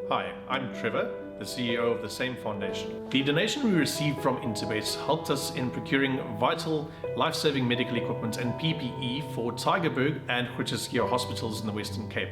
Hi, I'm Trevor, the CEO of the same foundation. The donation we received from Interbet helped us in procuring vital, life-saving medical equipment and PPE for Tygerberg and Groote hospitals in the Western Cape.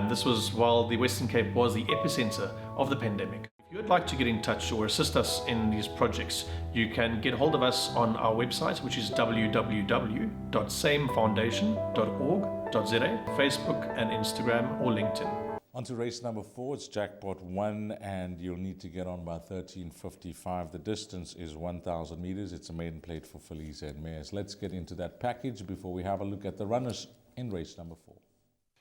This was while the Western Cape was the epicenter of the pandemic. If you would like to get in touch or assist us in these projects, you can get hold of us on our website, which is www.samefoundation.org.za, Facebook and Instagram or LinkedIn. On to race number 4, it's Jackpot 1, and you'll need to get on by 13:55. The distance is 1,000 meters. It's a maiden plate for fillies and mares. Let's get into that package before we have a look at the runners in race number 4.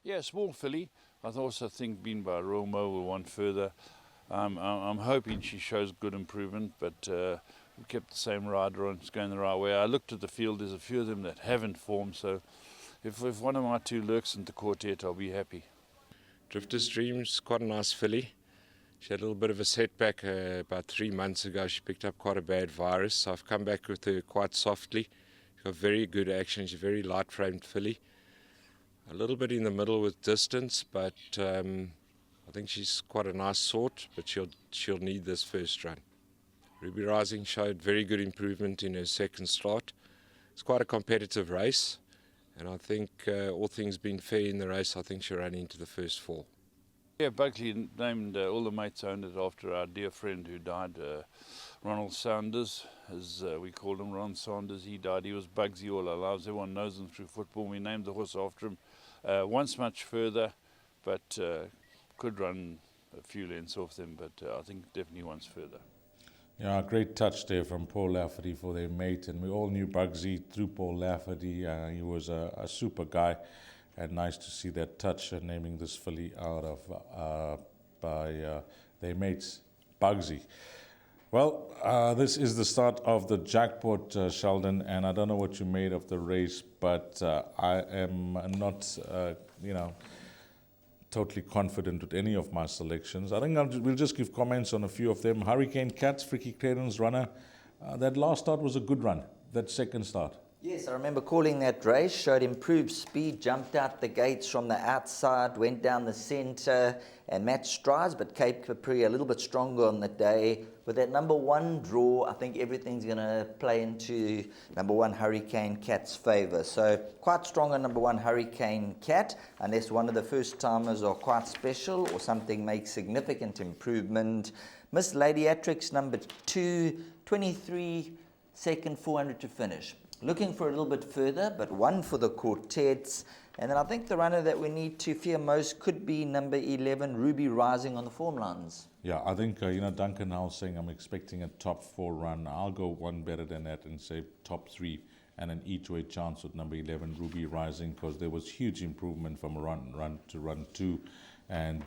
Yeah, small filly. I also think being by Romo will want further. I'm hoping she shows good improvement, but we kept the same rider on. It's going the right way. I looked at the field. There's a few of them that haven't formed, so if one of my two lurks in the quartet, I'll be happy. Drifter's Dream's quite a nice filly. She had a little bit of a setback about 3 months ago. She picked up quite a bad virus, so I've come back with her quite softly. She's got very good action. She's a very light-framed filly. A little bit in the middle with distance, but I think she's quite a nice sort, but she'll need this first run. Ruby Rising showed very good improvement in her second start. It's quite a competitive race. And I think all things being fair in the race, I think she'll run into the first 4. Yeah, Buckley named all the mates owned it after our dear friend who died, Ronald Saunders, as we called him, Ron Saunders. He died. He was Bugsy all our lives. Everyone knows him through football. We named the horse after him. Once much further, but could run a few lengths off them, but I think definitely once further. Yeah, great touch there from Paul Lafferty for their mate, and we all knew Bugsy through Paul Lafferty. He was a super guy, and nice to see that touch, naming this filly out of by their mates, Bugsy. Well, this is the start of the Jackpot, Sheldon, and I don't know what you made of the race, but I am not, totally confident with any of my selections. I think we'll just give comments on a few of them. Hurricane Cats, Fricky Credon's runner. That last start was a good run, that second start. Yes, I remember calling that race, showed improved speed, jumped out the gates from the outside, went down the centre and matched strides, but Cape Capri a little bit stronger on the day. With that number 1 draw, I think everything's going to play into number 1 Hurricane Cat's favour. So quite strong on number 1 Hurricane Cat, unless one of the first timers are quite special or something makes significant improvement. Miss Ladiatrix number 2, 23 second 400 to finish. Looking for a little bit further, but 1 for the quartets. And then I think the runner that we need to fear most could be number 11, Ruby Rising on the form lines. Yeah, I think, Duncan now saying I'm expecting a top 4 run. I'll go one better than that and say top 3 and an each-way chance with number 11, Ruby Rising, because there was huge improvement from run to run 2. And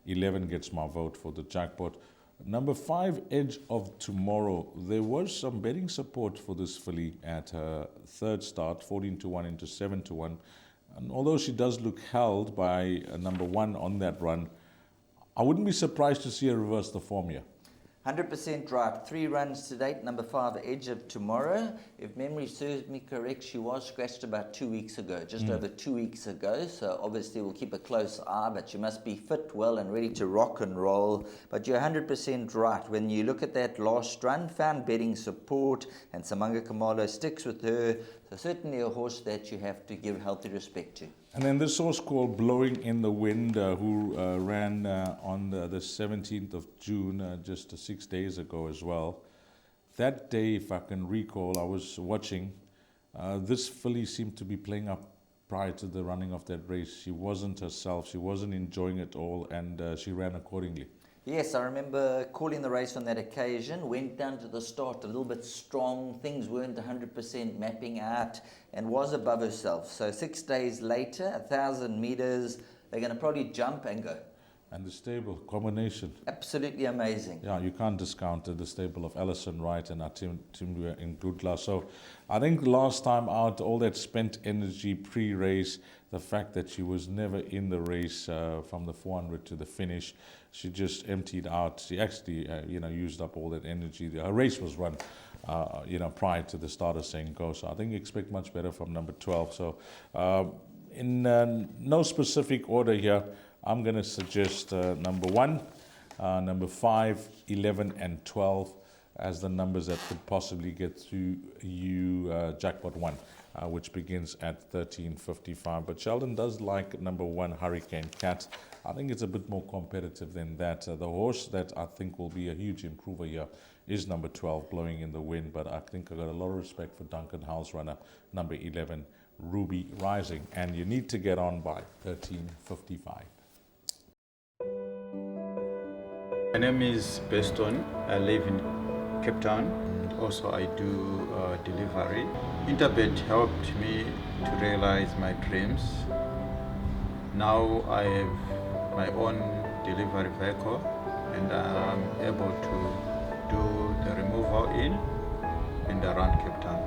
11 gets my vote for the Jackpot. Number 5, Edge of Tomorrow. There was some betting support for this filly at her third start, 14-1 into 7-1. And although she does look held by number 1 on that run, I wouldn't be surprised to see her reverse the form here. 100% right. 3 runs to date. Number 5, Edge of Tomorrow. If memory serves me correct, she was scratched about 2 weeks ago, just over 2 weeks ago. So obviously we'll keep a close eye, but she must be fit, well, and ready to rock and roll. But you're 100% right. When you look at that last run, found betting support, and Samanga Kamalo sticks with her. So certainly a horse that you have to give healthy respect to. And then this horse called Blowing in the Wind, who ran on the 17th of June, just 6 days ago as well. That day, if I can recall, I was watching. This filly seemed to be playing up prior to the running of that race. She wasn't herself. She wasn't enjoying it all, and she ran accordingly. Yes, I remember calling the race on that occasion, went down to the start a little bit strong, things weren't 100% mapping out, and was above herself. So 6 days later, 1,000 meters, they're going to probably jump and go. And the stable combination. Absolutely amazing. Yeah, you can't discount the stable of Alison Wright and Atim in Goodla. So I think last time out, all that spent energy pre-race, the fact that she was never in the race from the 400 to the finish, she just emptied out. She actually, used up all that energy. Her race was run, prior to the start of saying go. So I think you expect much better from number 12. So in no specific order here, I'm going to suggest number 1, Number 5, 11 and 12 as the numbers that could possibly get through you Jackpot 1, which begins at 13.55. But Sheldon does like number 1, Hurricane Cat. I think it's a bit more competitive than that. The horse that I think will be a huge improver here is number 12, Blowing in the Wind. But I think I got a lot of respect for Duncan Howell's runner, number 11, Ruby Rising. And you need to get on by 13.55. My name is Beston. I live in Cape Town. Also, I do delivery. Interbet helped me to realize my dreams. Now I have my own delivery vehicle and I'm able to do the removal in and around Cape Town.